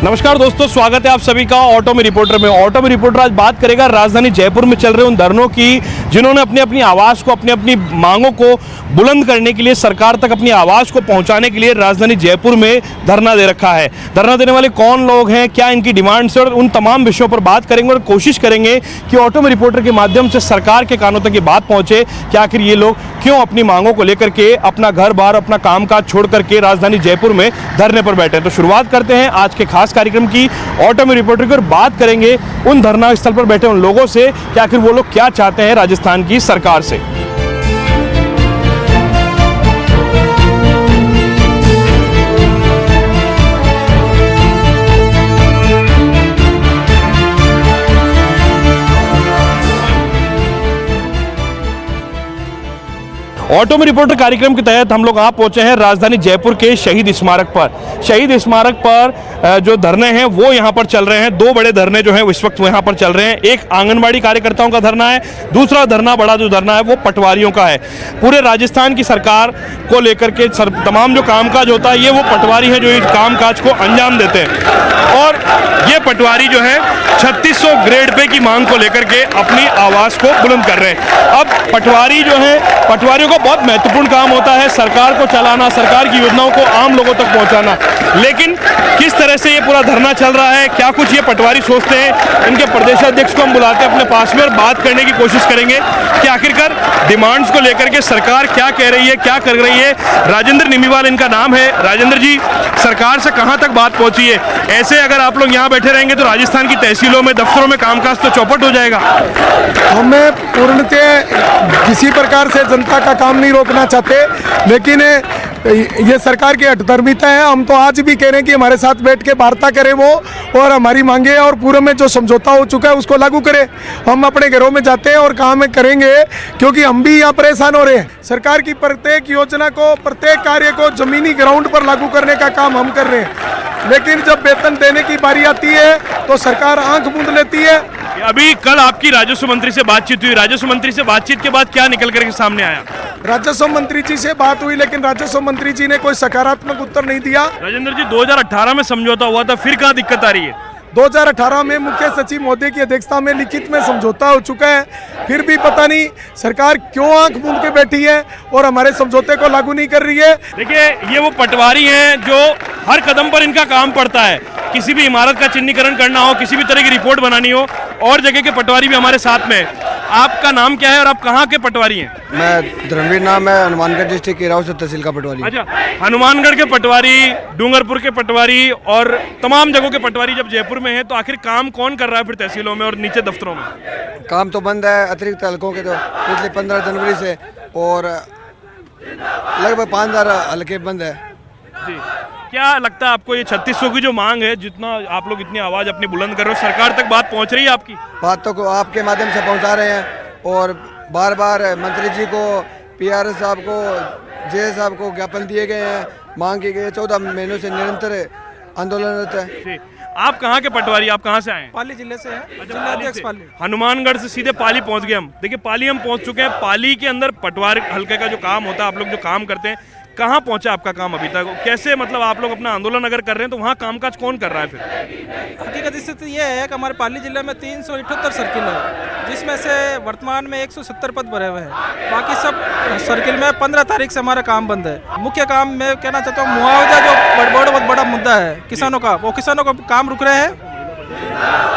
नमस्कार दोस्तों, स्वागत है आप सभी का ऑटो में रिपोर्टर में। ऑटो में रिपोर्टर आज बात करेगा राजधानी जयपुर में चल रहे उन धरनों की जिन्होंने अपनी अपनी आवाज़ को, अपनी अपनी मांगों को बुलंद करने के लिए, सरकार तक अपनी आवाज़ को पहुंचाने के लिए राजधानी जयपुर में धरना दे रखा है। धरना देने वाले कौन लोग हैं, क्या इनकी डिमांड्स है, और उन तमाम विषयों पर बात करेंगे और कोशिश करेंगे कि ऑटो में रिपोर्टर के माध्यम से सरकार के कानों तक ये बात पहुंचे कि आखिर ये लोग क्यों अपनी मांगों को लेकर के अपना घर बार, अपना कामकाज छोड़ करके राजधानी जयपुर में धरने पर बैठे हैं। तो शुरुआत करते हैं आज के खास कार्यक्रम की ऑटो में रिपोर्टर की और बात करेंगे उन धरना स्थल पर बैठे उन लोगों से कि आखिर वो लोग क्या चाहते हैं राजस्थान की सरकार से। ऑटो में रिपोर्टर कार्यक्रम के तहत हम लोग आप पहुंचे हैं राजधानी जयपुर के शहीद स्मारक पर। शहीद स्मारक पर जो धरने हैं वो यहां पर चल रहे हैं। दो बड़े धरने जो हैं इस वक्त यहां पर चल रहे हैं। एक आंगनबाड़ी कार्यकर्ताओं का धरना है, दूसरा धरना, बड़ा जो धरना है वो पटवारियों का है। पूरे राजस्थान की सरकार को लेकर के तमाम जो कामकाज होता है ये वो पटवारी है जो इस कामकाज को अंजाम देते हैं। और ये पटवारी जो है 3600 ग्रेड पे की मांग को लेकर के अपनी आवाज़ को बुलंद कर रहे हैं। अब पटवारी जो है, पटवारियों को बहुत महत्वपूर्ण काम होता है सरकार को चलाना, सरकार की योजनाओं को आम लोगों तक पहुंचाना। लेकिन किस तरह से ये पूरा धरना चल रहा है, क्या कुछ ये पटवारी सोचते हैं, इनके प्रदेशाध्यक्ष को हम बुलाते हैं अपने पास में और बात करने की कोशिश करेंगे कि आखिरकार डिमांड्स को लेकर के सरकार क्या कह रही है, क्या कर रही है। राजेंद्र निमीवाल इनका नाम है। राजेंद्र जी, सरकार से कहां तक बात पहुंची है? ऐसे अगर आप लोग यहां बैठे रहेंगे तो राजस्थान की तहसीलों में, दफ्तरों में कामकाज तो चौपट हो जाएगा। हमें पूर्णतः किसी प्रकार से जनता का काम नहीं रोकना चाहते, लेकिन ये सरकार की हठधर्मिता है। हम तो आज भी कह रहे हैं कि हमारे साथ बैठ के वार्ता करें वो, और हमारी मांगे और पूर्व में जो समझौता हो चुका है उसको लागू करें। हम अपने घरों में जाते हैं और काम में करेंगे, क्योंकि हम भी यहाँ परेशान हो रहे हैं। सरकार की प्रत्येक योजना को, प्रत्येक कार्य को जमीनी ग्राउंड पर लागू करने का काम हम कर रहे हैं, लेकिन जब वेतन देने की बारी आती है तो सरकार आंख मूंद लेती है। अभी कल आपकी राजस्व मंत्री से बातचीत हुई, राजस्व मंत्री से बातचीत के बाद क्या निकल करके सामने आया? राजस्व मंत्री जी से बात हुई, लेकिन राजस्व मंत्री जी ने कोई सकारात्मक उत्तर नहीं दिया। राजेंद्र जी, 2018 में समझौता हुआ था, फिर कहाँ दिक्कत आ रही है? 2018 में मुख्य सचिव महोदय की अध्यक्षता में लिखित में समझौता हो चुका है, फिर भी पता नहीं सरकार क्यों आंख मूंद के बैठी है और हमारे समझौते को लागू नहीं कर रही है। देखिए, ये वो पटवारी हैं जो हर कदम पर इनका काम पड़ता है। किसी भी इमारत का चिन्हीकरण करना हो, किसी भी तरह की रिपोर्ट बनानी हो, और जगह के पटवारी भी हमारे साथ में है। आपका नाम क्या है और आप कहाँ के पटवारी हैं? मैं धर्मवीर नाम है, हनुमानगढ़ डिस्ट्रिक्ट के राव से तहसील का पटवारी। अच्छा, हनुमानगढ़ के पटवारी, डूंगरपुर के पटवारी और तमाम जगहों के पटवारी जब जयपुर में है तो आखिर काम कौन कर रहा है फिर तहसीलों में और नीचे दफ्तरों में? काम तो बंद है अतिरिक्त हलकों के, तो पिछले 15 जनवरी से, और लगभग 5000 हलके बंद है। जी, क्या लगता है आपको ये 3600 की जो मांग है, जितना आप लोग इतनी आवाज़ अपनी बुलंद कर रहे हो, सरकार तक बात पहुंच रही है आपकी? बात तो आपके माध्यम से पहुंचा रहे हैं, और बार बार मंत्री जी को, पीआरएस साहब को, जे साहब को ज्ञापन दिए गए हैं, मांग की गई है। 14 महीनों से निरंतर आंदोलनरत है। आप कहाँ के पटवारी, आप कहाँ से आए हैं? पाली जिले से है। जिलाध्यक्ष पाली। हनुमानगढ़ से सीधे पाली पहुंच गए हम। देखिए, पाली हम पहुंच चुके हैं। पाली के अंदर पटवारी हल्के का जो काम होता है, आप लोग जो काम करते हैं, कहाँ पहुंचा आपका काम अभी तक? कैसे, मतलब आप लोग अपना आंदोलन अगर कर रहे हैं तो वहाँ कामकाज कौन कर रहा है फिर? हकीकत स्थिति ये है कि हमारे पाली जिले में 378 सर्किल है, जिसमें से वर्तमान में 170 पद भरे हुए हैं। बाकी सब सर्किल में 15 तारीख से हमारा काम बंद है। मुख्य काम मैं कहना चाहता हूँ, मुआवजा जो बहुत बड़ा मुद्दा है किसानों का, वो किसानों का काम रुक रहे हैं।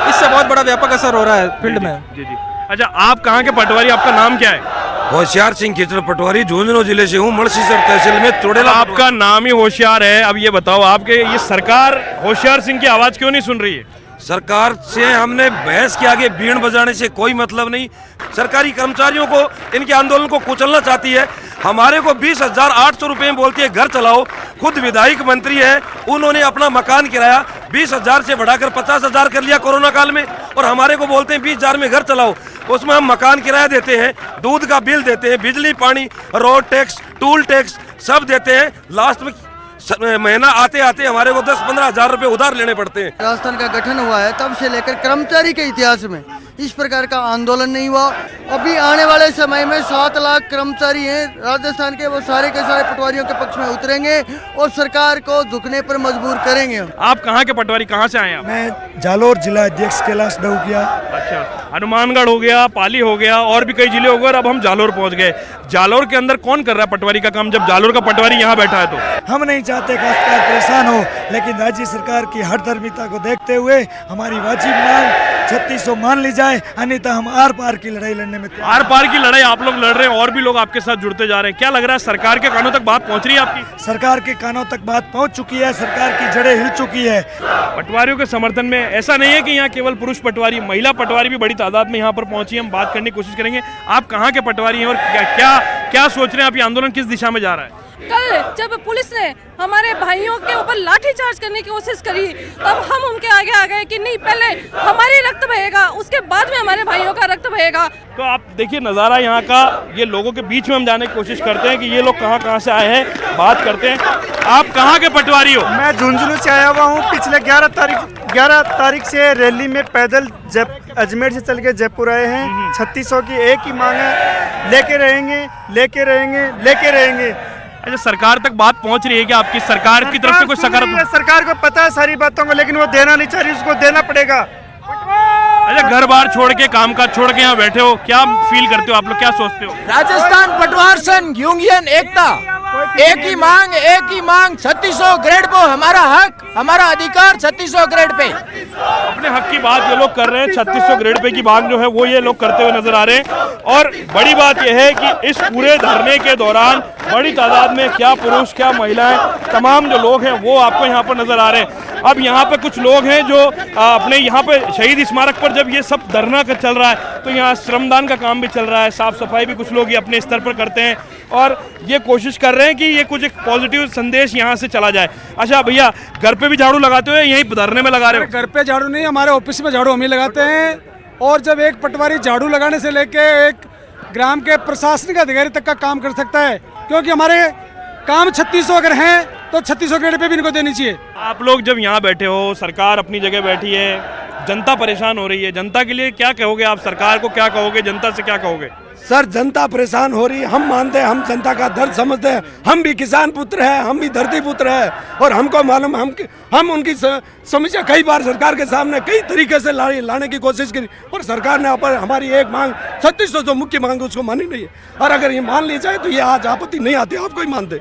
इससे बहुत बड़ा व्यापक असर हो रहा है फील्ड में। जी जी। अच्छा, आप कहाँ के पटवारी, आपका नाम क्या है? होशियार सिंह खिचड़ पटवारी, झुंझुनू जिले से हूँ, मड़सीसर तहसील में चोड़ेला। आपका नाम ही होशियार है। अब ये बताओ, आपके ये सरकार होशियार सिंह की आवाज क्यों नहीं सुन रही है? सरकार से हमने बहस के आगे बीन बजाने से कोई मतलब नहीं। सरकारी कर्मचारियों को, इनके आंदोलन को कुचलना चाहती है। हमारे को 20,800 रुपये में बोलती है घर चलाओ। खुद विधायक मंत्री है, उन्होंने अपना मकान किराया 20,000 से बढ़ाकर 50,000 कर लिया कोरोना काल में, और हमारे को बोलते हैं 20,000 में घर चलाओ। उसमें हम मकान किराया देते हैं, दूध का बिल देते हैं, बिजली पानी, रोड टैक्स, टूल टैक्स सब देते हैं। लास्ट में महीना आते आते हमारे को 10-15 हजार रुपए उधार लेने पड़ते हैं। राजस्थान का गठन हुआ है तब से लेकर कर्मचारी के इतिहास में इस प्रकार का आंदोलन नहीं हुआ। अभी आने वाले समय में 7 लाख कर्मचारी हैं राजस्थान के, वो सारे के सारे पटवारियों के पक्ष में उतरेंगे और सरकार को झुकने पर मजबूर करेंगे। आप कहाँ के पटवारी, कहाँ से आए हैं आप? मैं जालोर जिला अध्यक्ष कैलाश डहुकिया। अच्छा, हनुमानगढ़ हो गया, पाली हो गया, और भी कई जिले हो गए और अब हम जालोर पहुंच गए। जालोर के अंदर कौन कर रहा है पटवारी का काम, जब जालोर का पटवारी यहाँ बैठा है तो? हम नहीं चाहते काश्तकार परेशान हो, लेकिन राज्य सरकार की हठधर्मिता को देखते हुए हमारी वाजिब मांग 3600 मान ली जाए, अन्यथा हम आर पार की लड़ाई लड़ने में आर पार की लड़ाई आप लोग लड़ रहे हैं और भी लोग आपके साथ जुड़ते जा रहे हैं। क्या लग रहा है, सरकार के कानों तक बात पहुंच रही है आपकी? सरकार के कानों तक बात पहुंच चुकी है, सरकार की जड़ें हिल चुकी है। पटवारियों के समर्थन में ऐसा नहीं है कि यहाँ केवल पुरुष पटवारी, महिला पटवारी भी बड़ी तादाद में यहाँ पर पहुंची। हम बात करने की कोशिश करेंगे। आप कहाँ के पटवारी हैं और क्या सोच रहे हैं आप, ये आंदोलन किस दिशा में जा रहा है? कल जब पुलिस ने हमारे भाइयों के ऊपर लाठीचार्ज करने की कोशिश करी, तब हम उनके आगे आ गए कि नहीं, पहले हमारी रक्त बहेगा, उसके बाद में हमारे भाइयों का रक्त बहेगा। तो आप देखिए नज़ारा यहाँ का, ये लोगों के बीच में हम जाने की कोशिश करते हैं कि ये लोग कहाँ से आए हैं, बात करते हैं। आप कहाँ के पटवारी हो? मैं झुंझुनू से आया हुआ हूँ। पिछले 11 तारीख से रैली में पैदल अजमेर से चल के जयपुर आए हैं। 3600 की एक ही मांग है, लेके रहेंगे। अच्छा, सरकार तक बात पहुंच रही है कि आपकी सरकार की तरफ से कोई सकारात्मक? सरकार को पता है सारी बातों को, लेकिन वो देना नहीं चाह रही, उसको देना पड़ेगा। अच्छा, घर बार छोड़ के, कामकाज छोड़ के यहाँ बैठे हो, क्या फील करते हो आप लोग, क्या सोचते हो? राजस्थान पटवार संघ यूनियन एकता, एक ही मांग 3600 ग्रेड पे, हमारा हक, हमारा अधिकार 3600 ग्रेड पे। अपने हक की बात ये लोग कर रहे हैं। 3600 ग्रेड पे की मांग जो है वो ये लोग करते हुए नजर आ रहे हैं। और बड़ी बात यह है कि इस पूरे धरने के दौरान बड़ी तादाद में क्या पुरुष क्या महिलाएं, तमाम जो लोग हैं वो आपको यहाँ पर नजर आ रहे हैं। अब यहाँ पे कुछ लोग हैं जो अपने यहाँ पे शहीद स्मारक पर जब ये सब धरना का चल रहा है तो यहाँ श्रमदान का काम भी चल रहा है, साफ सफाई भी कुछ लोग ये अपने स्तर पर करते हैं और ये कोशिश कर रहे हैं कि ये कुछ एक पॉजिटिव संदेश यहाँ से चला जाए। अच्छा भैया, घर पे भी झाड़ू लगाते हो, यहीं धरने में लगा रहे हो? घर पे झाड़ू नहीं, हमारे ऑफिस में झाड़ू हम ही लगाते हैं। और जब एक पटवारी झाड़ू लगाने से लेके एक ग्राम के प्रशासनिक अधिकारी तक का काम कर सकता है, क्योंकि हमारे काम 3600 अगर हैं तो 3600 ग्रेड पे भी इनको देनी चाहिए। आप लोग जब यहाँ बैठे हो, सरकार अपनी जगह बैठी है, जनता परेशान हो रही है, जनता के लिए क्या कहोगे आप? सरकार को क्या कहोगे, जनता से क्या कहोगे? सर, जनता परेशान हो रही है, हम मानते हैं, हम जनता का दर्द समझते हैं। हम भी किसान पुत्र हैं, हम भी धरती पुत्र हैं और हमको मालूम, हम उनकी समस्या कई बार सरकार के सामने कई तरीके से लाने की कोशिश की और सरकार ने हमारी एक मांग 3600 जो मुख्य मांग उसको मानी नहीं है। और अगर ये मान ली जाए तो ये आज आपत्ति नहीं आती, आपको ही मानते।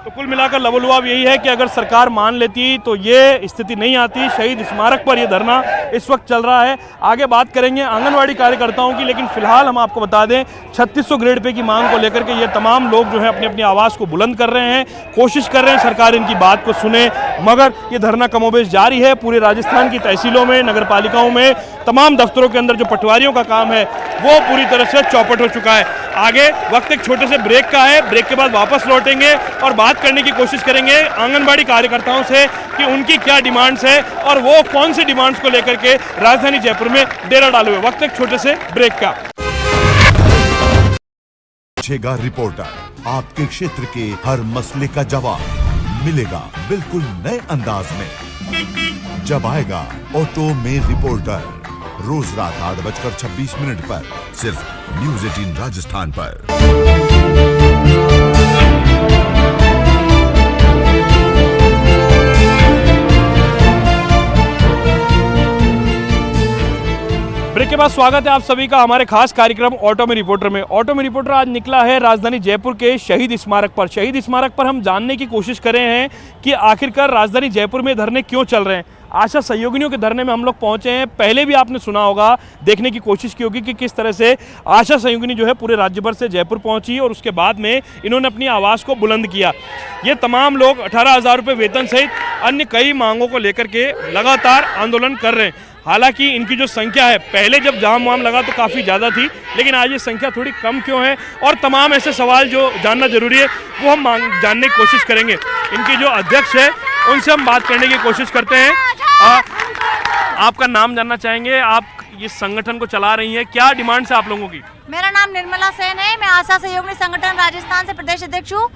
तो कुल मिलाकर लबोलुआब यही है कि अगर सरकार मान लेती तो ये स्थिति नहीं आती। शहीद स्मारक पर ये धरना इस वक्त चल रहा है। आगे बात करेंगे आंगनवाड़ी कार्यकर्ताओं की, लेकिन फिलहाल हम आपको बता दें 3600 ग्रेड पे की मांग को लेकर के ये तमाम लोग जो है अपनी अपनी आवाज़ को बुलंद कर रहे हैं, कोशिश कर रहे हैं सरकार इनकी बात को सुने, मगर ये धरना कमोबेश जारी है। पूरे राजस्थान की तहसीलों में, नगर पालिकाओं में, तमाम दफ्तरों के अंदर जो पटवारियों का काम है वो पूरी तरह से चौपट हो चुका है। आगे वक्त एक छोटे से ब्रेक का है, ब्रेक के बाद वापस लौटेंगे और बात करने की कोशिश करेंगे आंगनबाड़ी कार्यकर्ताओं से कि उनकी क्या डिमांड्स है और वो कौन सी डिमांड्स को लेकर के राजधानी जयपुर में डेरा डाले हुए। वक्त एक छोटे से ब्रेक का। रिपोर्टर आपके क्षेत्र के हर मसले का जवाब मिलेगा बिल्कुल नए अंदाज में। जब आएगा ऑटो में रिपोर्टर, रोज रात 8:26 पर सिर्फ न्यूज़ 18 राजस्थान पर। ब्रेक के बाद स्वागत है आप सभी का हमारे खास कार्यक्रम ऑटो में रिपोर्टर में। ऑटो में रिपोर्टर आज निकला है राजधानी जयपुर के शहीद स्मारक पर। शहीद स्मारक पर हम जानने की कोशिश कर रहे हैं कि आखिरकार राजधानी जयपुर में धरने क्यों चल रहे हैं। आशा सहयोगिनियों के धरने में हम लोग पहुंचे हैं। पहले भी आपने सुना होगा, देखने की कोशिश की होगी कि किस तरह से आशा सहयोगिनी जो है पूरे राज्य भर से जयपुर पहुंची और उसके बाद में इन्होंने अपनी आवाज़ को बुलंद किया। ये तमाम लोग 18,000 रुपये वेतन सहित अन्य कई मांगों को लेकर के लगातार आंदोलन कर रहे हैं। हालांकि इनकी जो संख्या है, पहले जब जाम वाम लगा तो काफ़ी ज़्यादा थी, लेकिन आज ये संख्या थोड़ी कम क्यों है और तमाम ऐसे सवाल जो जानना जरूरी है वो हम जानने की कोशिश करेंगे। इनके जो अध्यक्ष है उनसे हम बात करने की कोशिश करते हैं। आपका नाम जानना चाहेंगे, आप इस संगठन को चला रही हैं, क्या डिमांड्स है आप लोगों की? मेरा नाम निर्मला सेन है, मैं आशा सहयोगिनी संगठन राजस्थान से प्रदेश अध्यक्ष हूँ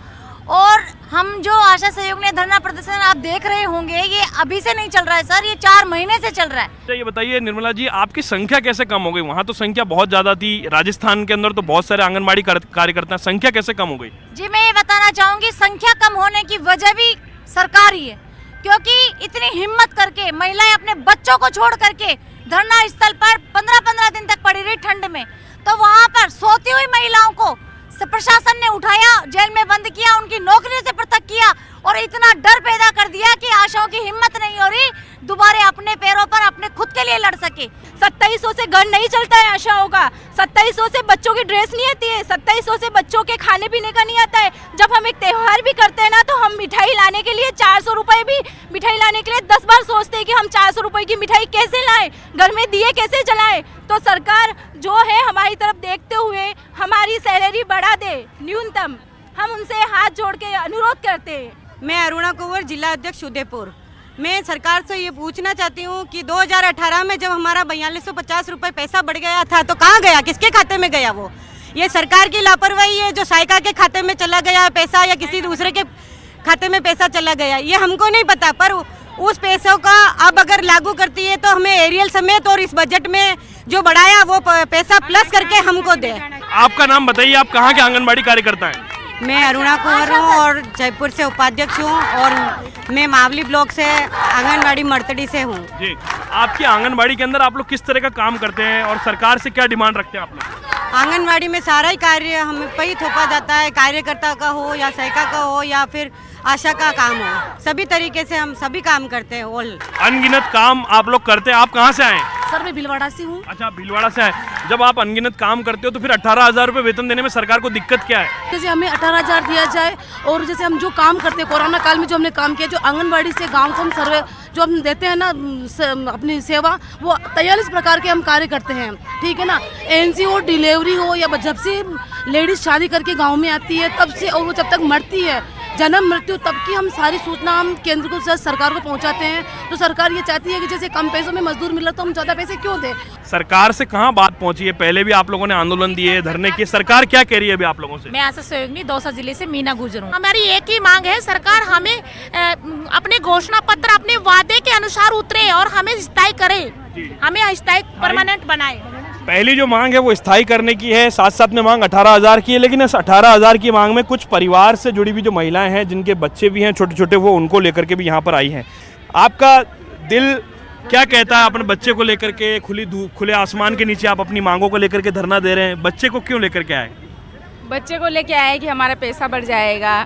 और हम जो आशा सहयोग ने धरना प्रदर्शन आप देख रहे होंगे, ये अभी से नहीं चल रहा है सर, ये 4 महीने से चल रहा है। अच्छा ये बताइए निर्मला जी, आपकी संख्या कैसे कम हो गई? वहाँ तो संख्या बहुत ज्यादा थी, राजस्थान के अंदर तो बहुत सारे आंगनबाड़ी कार्यकर्ता हैं, संख्या कैसे कम हो गई? जी मैं ये बताना चाहूंगी, संख्या कम होने की वजह भी सरकार ही है, क्योंकि इतनी हिम्मत करके महिलाएं अपने बच्चों को छोड़ करके धरना स्थल पर 15-15 दिन तक पड़ी रही ठंड में, तो वहाँ पर सोती हुई महिलाओं को प्रशासन ने उठाया, जेल में बंद किया, उनकी नौकरी से पृथक किया और इतना डर पैदा कर दिया कि आशाओं की हिम्मत नहीं हो रही दोबारा अपने पैरों पर अपने खुद के लिए लड़ सके। 2700 से घर नहीं चलता है आशाओं का, 2700 से बच्चों की ड्रेस नहीं आती है, 2700 से बच्चों के खाने पीने का नहीं आता है। जब हम एक त्योहार भी करते हैं ना, तो हम मिठाई लाने के लिए 400 रुपए भी, मिठाई लाने के लिए 10 बार सोचते हैं कि हम 400 रुपए की मिठाई कैसे लाएं, घर में दिए कैसे जलाएं। तो सरकार जो है हमारी तरफ देखते हुए हमारी सैलरी बढ़ा दे न्यूनतम, हम उनसे हाथ जोड़ के अनुरोध करते हैं। मैं अरुणा कुंवर, जिला अध्यक्ष उदयपुर। मैं सरकार से ये पूछना चाहती हूँ कि 2018 में जब हमारा 4250 रुपये पैसा बढ़ गया था तो कहाँ गया, किसके खाते में गया? वो ये सरकार की लापरवाही है जो साइका के खाते में चला गया पैसा या किसी दूसरे के खाते में पैसा चला गया, ये हमको नहीं पता। पर उस पैसों का अब अगर लागू करती है तो हमें एरियल समेत और इस बजट में जो बढ़ाया वो पैसा प्लस करके हमको दे। आपका नाम बताइए, आप कहाँ के आंगनबाड़ी कार्यकर्ता हैं? मैं अरुणा कुंवर हूँ और जयपुर से उपाध्यक्ष हूँ और मैं मावली ब्लॉक से आंगनबाड़ी मर्तड़ी से हूँ। जी, आपकी आंगनबाड़ी के अंदर आप लोग किस तरह का काम करते हैं और सरकार से क्या डिमांड रखते हैं आप लोग? आंगनबाड़ी में सारा ही कार्य हमें पे ही थोपा जाता है, कार्यकर्ता का हो या सहायिका का हो या फिर आशा का काम हो, सभी तरीके से हम सभी काम करते हैं। ऑल अनगिनत काम आप लोग करते हैं। आप कहाँ से आए? सर मैं भीलवाड़ा से हूँ। अच्छा, भीलवाड़ा से आए। जब आप अनगिनत काम करते हो तो फिर 18,000 रुपये वेतन देने में सरकार को दिक्कत क्या है? जैसे हमें 18,000 दिया जाए और जैसे हम जो काम करते हैं कोरोना काल में जो हमने काम किया, जो आंगनबाड़ी से गांव को हम सर्वे जो हम देते हैं ना अपनी सेवा, वो 43 प्रकार के हम कार्य करते हैं, ठीक है ना। एनसी हो, डिलीवरी हो या जब से लेडीज शादी करके गाँव में आती है तब से और वो जब तक मरती है, जन्म मृत्यु, तब की हम सारी सूचना हम केंद्र को सरकार को पहुंचाते हैं। तो सरकार ये चाहती है कि जैसे कम पैसों में मजदूर मिल रहा तो हम ज़्यादा पैसे क्यों दें। सरकार से कहाँ बात पहुंची है? पहले भी आप लोगों ने आंदोलन दिए, धरने किए, सरकार क्या कह रही है अभी आप लोगों से? मैं आशा सहयोगिनी दौसा जिले से मीना गुजर हूँ। हमारी एक ही मांग है, सरकार हमें अपने घोषणा पत्र अपने वादे के अनुसार उतरे और हमें स्थायी करे, हमें स्थायी परमानेंट बनाए। पहली जो मांग है वो स्थायी करने की है, साथ साथ में मांग 18,000 की है, लेकिन इस 18,000 की मांग में कुछ परिवार से जुड़ी हुई जो महिलाएं हैं, जिनके बच्चे भी हैं छोटे छोटे, वो उनको लेकर के भी यहाँ पर आई हैं। आपका दिल क्या कहता है अपने बच्चे को लेकर के? खुले आसमान के नीचे आप अपनी मांगों को लेकर के धरना दे रहे हैं, बच्चे को क्यों लेकर के आए? बच्चे को लेके आए कि हमारा पैसा बढ़ जाएगा,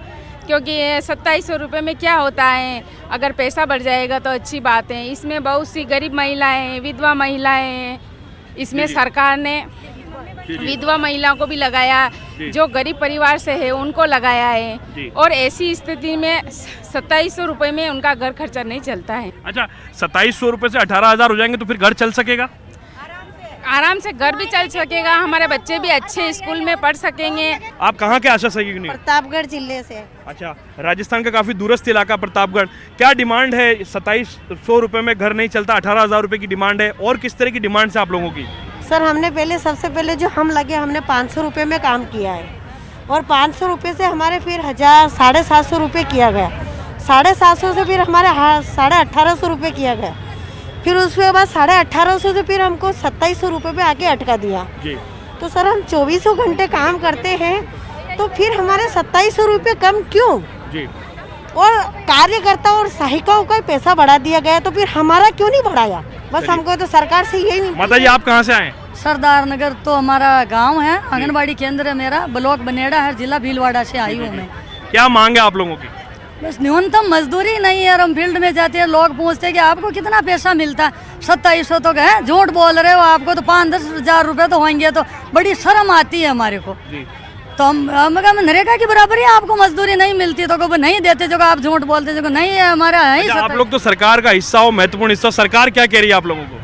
क्योंकि 2700 रुपये में क्या होता है, अगर पैसा बढ़ जाएगा तो अच्छी बात है। इसमें बहुत सी गरीब महिलाएं, विधवा महिलाएं हैं, इसमें सरकार ने विधवा महिलाओं को भी लगाया, जो गरीब परिवार से है उनको लगाया है, और ऐसी स्थिति में 2700 रुपये में उनका घर खर्चा नहीं चलता है। अच्छा, 2700 रुपये से 18,000 हो जाएंगे तो फिर घर चल सकेगा? आराम से घर भी चल सकेगा, हमारे बच्चे भी अच्छे स्कूल में पढ़ सकेंगे। आप कहाँ के आशा सहयोगिनी? प्रतापगढ़ जिले से। अच्छा, राजस्थान का काफी दूरस्थ इलाका प्रतापगढ़। क्या डिमांड है? 2700 रुपये में घर नहीं चलता, 18,000 रुपये की डिमांड है, और किस तरह की डिमांड है आप लोगों की? सर हमने पहले सबसे पहले जो हम लगे हमने 500 रुपये में काम किया है और 500 रुपये से हमारे फिर 750 रुपये किया गया, 750 से फिर हमारे 1850 रुपये किया गया, फिर उसके बाद 1850 से फिर हमको 2700 रुपये पे आके अटका दिया जी। तो सर हम 24 घंटे काम करते हैं तो फिर हमारे 2700 रुपये कम क्यों जी? और कार्यकर्ता और सहायिकाओं का पैसा बढ़ा दिया गया तो फिर हमारा क्यों नहीं बढ़ाया? बस हमको तो सरकार से यही। माता जी आप कहाँ से आए? सरदार नगर तो हमारा गांव है, आंगनबाड़ी केंद्र है मेरा, ब्लॉक बनेड़ा है, जिला भीलवाड़ा से आई हूँ मैं। क्या मांग है आप लोगों की? बस न्यूनतम मजदूरी नहीं है, और हम फील्ड में जाते हैं, लोग पूछते हैं कि आपको कितना पैसा मिलता है, 2700 तो है, झूठ बोल रहे हो, आपको तो 5-10 हज़ार रुपये तो होंगे। तो बड़ी शर्म आती है हमारे को। तो हम नरेगा की बराबर ही आपको मजदूरी नहीं मिलती, तो को नहीं देते, जो आप झूठ बोलते, जो नहीं है हमारा है। आप लोग तो सरकार का हिस्सा हो, महत्वपूर्ण हिस्सा, सरकार क्या कह रही है आप लोगों को?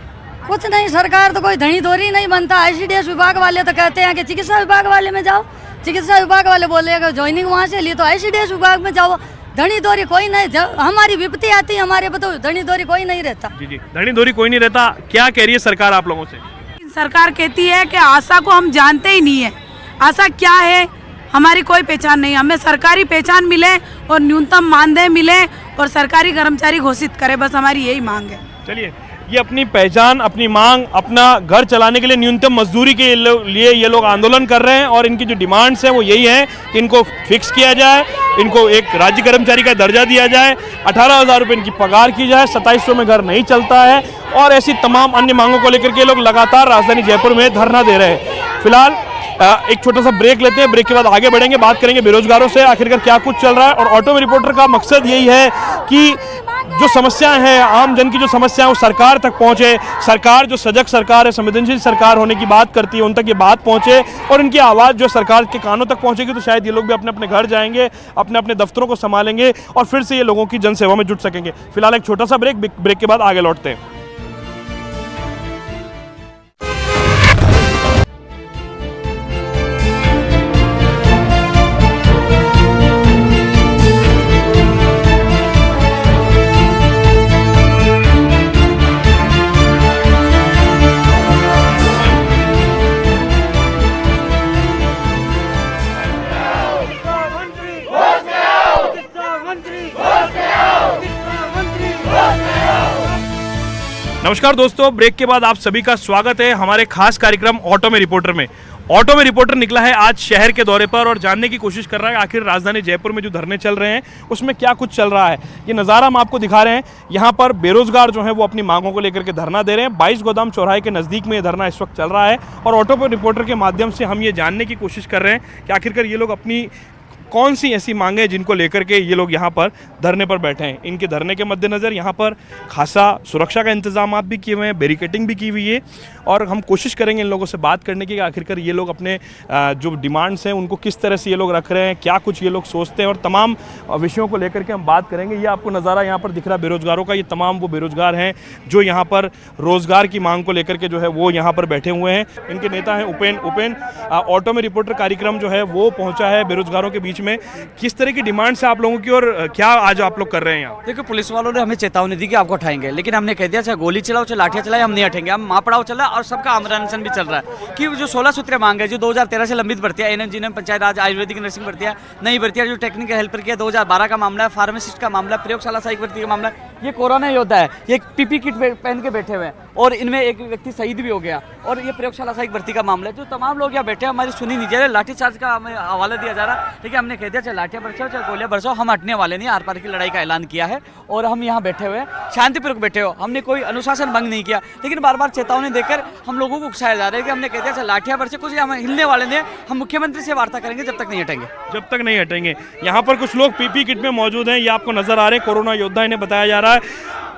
कुछ नहीं, सरकार तो कोई धनी धोरी नहीं बनता। ICDS विभाग वाले तो कहते हैं कि चिकित्सा विभाग वाले में जाओ, चिकित्सा विभाग वाले बोले अगर ज्वाइनिंग वहाँ से ली तो ICDS विभाग में जाओ। धनी धोरी कोई नहीं, हमारी विपत्ति आती है हमारे पे तो धनी धोरी कोई नहीं रहता। जी जी, धनी धोरी कोई नहीं रहता। क्या कह रही है सरकार आप लोगों से? सरकार कहती है कि आशा को हम जानते ही नहीं है, आशा क्या है, हमारी कोई पहचान नहीं, हमें सरकारी पहचान मिले और न्यूनतम मानदेय मिले और सरकारी कर्मचारी घोषित करे, बस हमारी यही मांग है। चलिए, ये अपनी पहचान, अपनी मांग, अपना घर चलाने के लिए न्यूनतम मजदूरी के लिए ये लोग आंदोलन कर रहे हैं और इनकी जो डिमांड्स हैं वो यही है कि इनको फिक्स किया जाए, इनको एक राज्य कर्मचारी का दर्जा दिया जाए, 18,000 रुपये इनकी पगार की जाए, 2700 में घर नहीं चलता है और ऐसी तमाम अन्य मांगों को लेकर के लोग लगातार राजधानी जयपुर में धरना दे रहे हैं। फिलहाल एक छोटा सा ब्रेक लेते हैं, ब्रेक के बाद आगे बढ़ेंगे, बात करेंगे बेरोजगारों से आखिरकार क्या कुछ चल रहा है। और ऑटो में रिपोर्टर का मकसद यही है कि जो समस्याएं हैं, आम जन की जो समस्याएं वो सरकार तक पहुंचे, सरकार जो सजग सरकार है, संवेदनशील सरकार होने की बात करती है, उन तक ये बात पहुंचे और इनकी आवाज़ जो सरकार के कानों तक पहुंचेगी तो शायद ये लोग भी अपने अपने घर जाएंगे, अपने अपने दफ्तरों को संभालेंगे और फिर से ये लोगों की जनसेवा में जुट सकेंगे। फिलहाल एक छोटा सा ब्रेक के बाद आगे लौटते हैं। नमस्कार दोस्तों, ब्रेक के बाद आप सभी का स्वागत है हमारे खास कार्यक्रम ऑटो में रिपोर्टर में। ऑटो में रिपोर्टर निकला है आज शहर के दौरे पर और जानने की कोशिश कर रहा है आखिर राजधानी जयपुर में जो धरने चल रहे हैं उसमें क्या कुछ चल रहा है। ये नज़ारा हम आपको दिखा रहे हैं। यहाँ पर बेरोजगार जो है वो अपनी मांगों को लेकर के धरना दे रहे हैं। 22 गोदाम चौराहे के नज़दीक में ये धरना इस वक्त चल रहा है और ऑटो पर रिपोर्टर के माध्यम से हम ये जानने की कोशिश कर रहे हैं कि आखिरकार ये लोग अपनी कौन सी ऐसी मांगे जिनको लेकर के ये लोग यहाँ पर धरने पर बैठे हैं। इनके धरने के मद्देनज़र यहाँ पर खासा सुरक्षा का इंतजाम भी किए हुए हैं, बैरिकेडिंग भी की हुई है और हम कोशिश करेंगे इन लोगों से बात करने की कि आखिरकार ये लोग अपने जो डिमांड्स हैं उनको किस तरह से ये लोग रख रहे हैं, क्या कुछ ये लोग सोचते हैं और तमाम विषयों को लेकर के हम बात करेंगे। ये आपको नज़ारा यहाँ पर दिख रहा है बेरोजगारों का, ये तमाम वो बेरोजगार हैं जो यहाँ पर रोजगार की मांग को लेकर के जो है वो यहाँ पर बैठे हुए हैं। इनके नेता हैं उपेन। ऑटो में रिपोर्टर कार्यक्रम जो है वो पहुँचा है बेरोजगारों के बीच में। किस तरह की डिमांड से आप लोगों की और क्या आज आप लोग कर रहे हैं यहाँ? देखो, पुलिस वालों ने हमें चेतावनी दी कि आपको उठाएंगे, लेकिन हमने कह दिया चाहे गोली चलाओ चाहे लाठियां चलाए, हम नहीं हटेंगे। हम महापड़ाव चला और सबका आमरण भी चल रहा है कि जो 16 सूत्रीय मांग है, जो 2013 से लंबित भर्तियां, एनएम, पंचायत राज, आयुर्वेदिक नर्सिंग भर्तियां, नई भर्तियां, जो टेक्निकल हेल्पर की 2012 का मामला है, फार्मासिस्ट का मामला, प्रयोगशाला सहायक भर्ती का मामला, ये कोरोना योद्धा है, ये पीपी किट पहन के बैठे हुए हैं और इनमें एक व्यक्ति शहीद भी हो गया और ये प्रयोगशाला सहायक भर्ती का मामला है। जो तमाम लोग यहाँ बैठे हैं हमारी सुनी नहीं जा रही, लाठीचार्ज का हमें हवाला दिया जा रहा है। ठीक है, हमने कह दिया चाहे लाठियां बरसाओ चाहे गोलियां बरसाओ, हम हटने वाले नहीं। आर पार की लड़ाई का ऐलान किया है और हम यहाँ बैठे हुए हैं, शांतिपूर्वक बैठे हो, हमने कोई अनुशासन भंग नहीं किया, लेकिन बार बार चेतावनी देकर हम लोगों को उकसाया जा रहा है कि हमने कह दिया चाहे लाठियां बरसे, कुछ हम हिलने वाले नहीं। हम मुख्यमंत्री से वार्ता करेंगे जब तक नहीं हटेंगे। जब तक नहीं हटेंगे। यहाँ पर कुछ लोग पीपी किट में मौजूद हैं, ये आपको नजर आ रहे हैं, कोरोना योद्धा इन्हें बताया जा रहा है।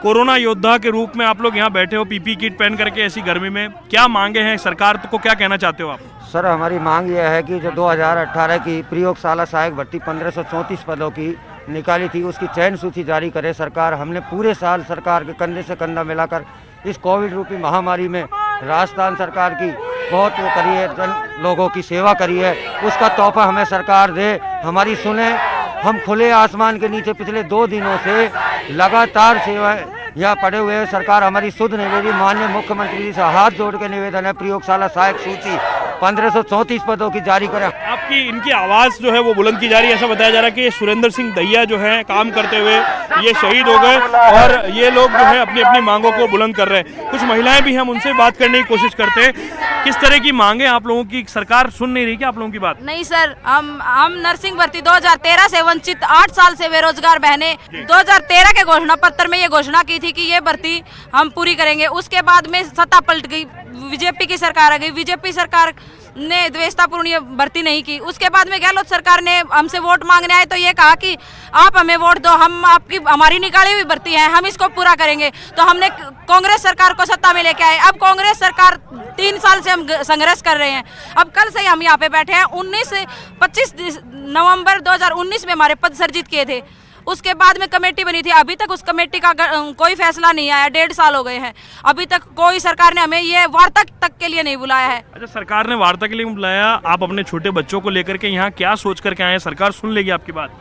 कोरोना योद्धा के रूप में आप लोग यहाँ बैठे हो पीपी किट पहन करके ऐसी गर्मी में, क्या मांगे हैं सरकार को, क्या कहना चाहते हो आप? सर, हमारी मांग यह है कि जो 2018 की प्रयोगशाला सहायक भर्ती 1534 पदों की निकाली थी उसकी चयन सूची जारी करे सरकार। हमने पूरे साल सरकार के कंधे से कंधा मिलाकर इस कोविड रूपी महामारी में राजस्थान सरकार की बहुत वो करी है, जन लोगों की सेवा करी है, उसका तोहफा हमें सरकार दे, हमारी सुने। हम खुले आसमान के नीचे पिछले 2 दिनों से लगातार सेवा यहाँ पड़े हुए हैं। सरकार हमारी सुध निवेदन माननीय मुख्यमंत्री जी से हाथ जोड़ के निवेदन है, प्रयोगशाला सहायक सूची 1534 पदों की जारी करें। आपकी इनकी आवाज़ जो है वो बुलंद की जा रही है। ऐसा बताया जा रहा है कि सुरेंद्र सिंह दहिया जो है काम करते हुए ये शहीद हो गए और ये लोग जो है अपनी अपनी मांगों को बुलंद कर रहे हैं। कुछ महिलाएं भी हम उनसे बात करने की कोशिश करते हैं। किस तरह की मांगे आप लोगों की, सरकार सुन नहीं रही क्या आप लोगों की बात? नहीं सर, हम नर्सिंग भर्ती 2013 से वंचित 8 साल से बेरोजगार बहने 2013 के घोषणा पत्र में ये घोषणा की थी कि ये भर्ती हम पूरी करेंगे। उसके बाद में सत्ता पलट गई, बीजेपी की सरकार आ गई, बीजेपी सरकार ने द्वेषतापूर्ण ये भर्ती नहीं की। उसके बाद में गहलोत सरकार ने हमसे वोट मांगने आए तो ये कहा कि आप हमें वोट दो, हम आपकी हमारी निकाली हुई भर्ती है, हम इसको पूरा करेंगे। तो हमने कांग्रेस सरकार को सत्ता में लेके आए। अब कांग्रेस सरकार 3 साल से हम संघर्ष कर रहे हैं। अब कल से हम यहाँ पे बैठे हैं। 25 नवंबर 2019 में हमारे पद सर्जित किए थे। उसके बाद में कमेटी बनी थी, अभी तक उस कमेटी का कोई फैसला नहीं आया। 1.5 साल हो गए हैं, अभी तक कोई सरकार ने हमें ये वार्ता तक के लिए नहीं बुलाया है। अच्छा, सरकार ने वार्ता के लिए बुलाया, आप अपने छोटे बच्चों को लेकर के यहाँ क्या सोच करके आए हैं? सरकार सुन लेगी आपकी बात?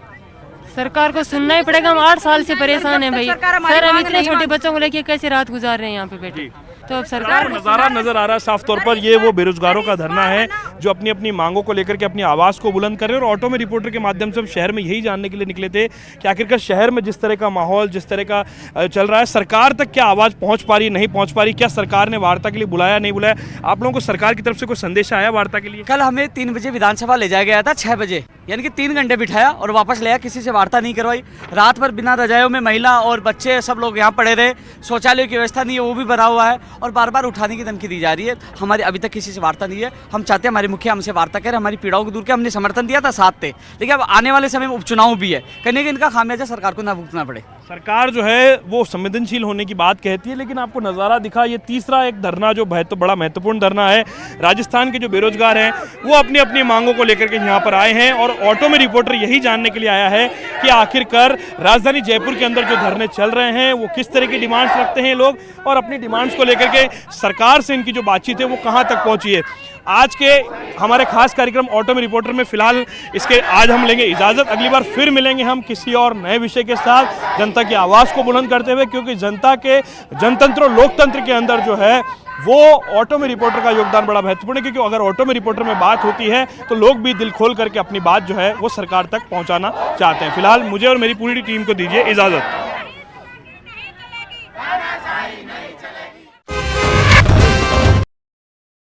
सरकार को सुनना ही पड़ेगा। हम 8 साल से परेशान हैं भाई सर, हम इतने छोटे बच्चों को लेकर कैसे रात गुजार रहे हैं यहाँ पे बैठे। तो अब सरकार नज़ारा नजर आ रहा है साफ तौर पर, ये वो बेरोजगारों का धरना है जो अपनी अपनी मांगों को लेकर के अपनी आवाज़ को बुलंद कर रहे हैं। और ऑटो में रिपोर्टर के माध्यम से हम शहर में यही जानने के लिए निकले थे कि आखिरकार शहर में जिस तरह का माहौल, जिस तरह का चल रहा है, सरकार तक क्या आवाज़ पहुंच पा रही, नहीं पहुंच पा रही, क्या सरकार ने वार्ता के लिए बुलाया, नहीं बुलाया? आप लोगों को सरकार की तरफ से कोई संदेश आया वार्ता के लिए? कल हमें 3 बजे विधानसभा ले जाया गया था, 6 बजे, यानी कि 3 घंटे बिठाया और वापस ले आया, किसी से वार्ता नहीं करवाई। रात भर बिना रजायों में महिला और बच्चे सब लोग यहाँ पड़े रहे, शौचालय की व्यवस्था नहीं है, वो भी बना हुआ है और बार बार उठाने की धमकी दी जा रही है। हमारी अभी तक किसी से वार्ता नहीं है। हम चाहते हैं हमारे मुखिया हमसे वार्ता करें, हमारी पीड़ाओं को दूर करें। हमने समर्थन दिया था, साथ थे, लेकिन अब आने वाले समय में उपचुनाव भी है, कहने कि इनका खामियाजा सरकार को ना भुगतना पड़े। सरकार जो है वो संवेदनशील होने की बात कहती है, लेकिन आपको नज़ारा दिखा, ये तीसरा एक धरना जो तो बड़ा महत्वपूर्ण धरना है। राजस्थान के जो बेरोजगार हैं वो अपनी अपनी मांगों को लेकर के यहाँ पर आए हैं और ऑटो में रिपोर्टर यही जानने के लिए आया है कि आखिरकार राजधानी जयपुर के अंदर जो धरने चल रहे हैं वो किस तरह की डिमांड्स रखते हैं लोग और अपनी डिमांड्स को लेकर के सरकार से इनकी जो बातचीत है वो कहाँ तक पहुँची है। आज के हमारे खास कार्यक्रम ऑटो में रिपोर्टर में फिलहाल इसके आज हम लेंगे इजाज़त। अगली बार फिर मिलेंगे हम किसी और नए विषय के साथ, जनता की आवाज़ को बुलंद करते हुए, क्योंकि जनता के जनतंत्र और लोकतंत्र के अंदर जो है वो ऑटो में रिपोर्टर का योगदान बड़ा महत्वपूर्ण है। क्योंकि अगर ऑटो में रिपोर्टर में बात होती है तो लोग भी दिल खोल करके अपनी बात जो है वो सरकार तक पहुंचाना चाहते हैं। फिलहाल मुझे और मेरी पूरी टीम को दीजिए इजाज़त।